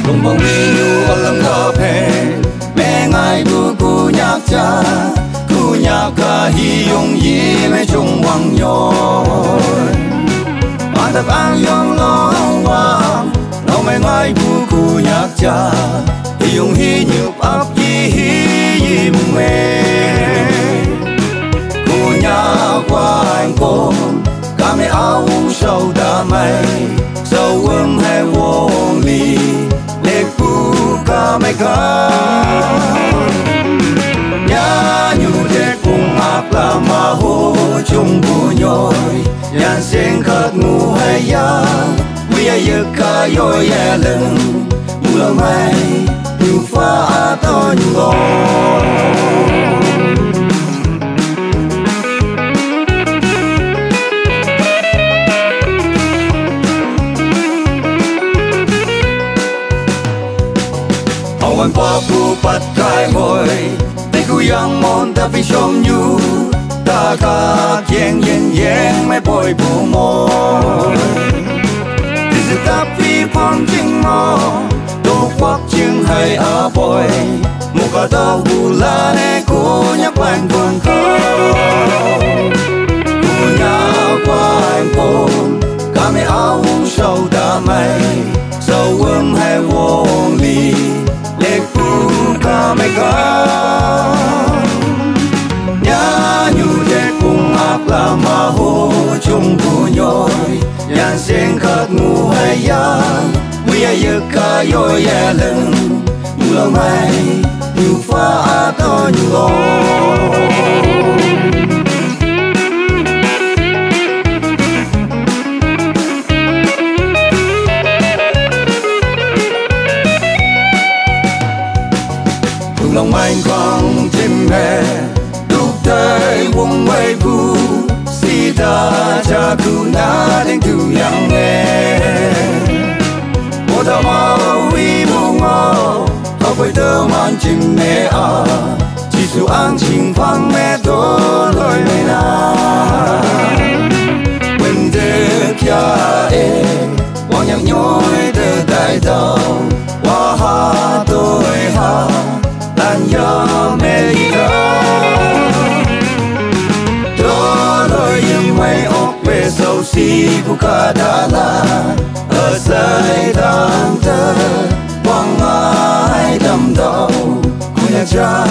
cùng bóng đi nhu ở lâm thọ phê mẹ ngài bu cu nhạc cha cu nhạc ca hi yong yi mẹ chung hoàng nhoi mà thật an yong lo hoàng lo mẹ ngài bu cu nhạc cha hi yong hi nhụp áp yi mùng mê cu nhạc qua anh cô cả mẹ áo sâu đã mây sâu ươm hay vô ly lệ cu cả mẹ ca nhá nhu để cùng áp là mà hô chung bu nhoi yan sen khát ngu hay ya we are ka yo ya lưng mưa mai nhu pha to nhu lo Awan pa pupat kai hoi Tay ku yang mon ta phi som nhu Ta ka kieng yen yen mai boi bu mo This is ta phi phong ching mo Do kwak ching hai a boi Mu ka ta hu la ne ku nhắc quan buồn khao Ku nhắc quan buồn Cả mẹ áo sâu đã mây Sâu ươm hai vô ly lệ cu ca mẹ ca nhá nhu để cùng áp là mà hô chung bu nhoi yan sen khát ngu hay ya we are ka yo ya lưng mưa mai nhu pha to nhu lo lòng anh quăng chim hè đúc tay buông mây bu si ta cha cu na đến tu yang nghe một thao mau uy buông ngô học với tơ man chim mẹ à chỉ su ăn chim phang mẹ to lời mẹ na quên thế kia em quăng nhang nhoi từ đại đầu qua ha tôi ha Yo me diga Todo yung may okpe so si bukadala Asay dante Wang ay damdaw Kuya cha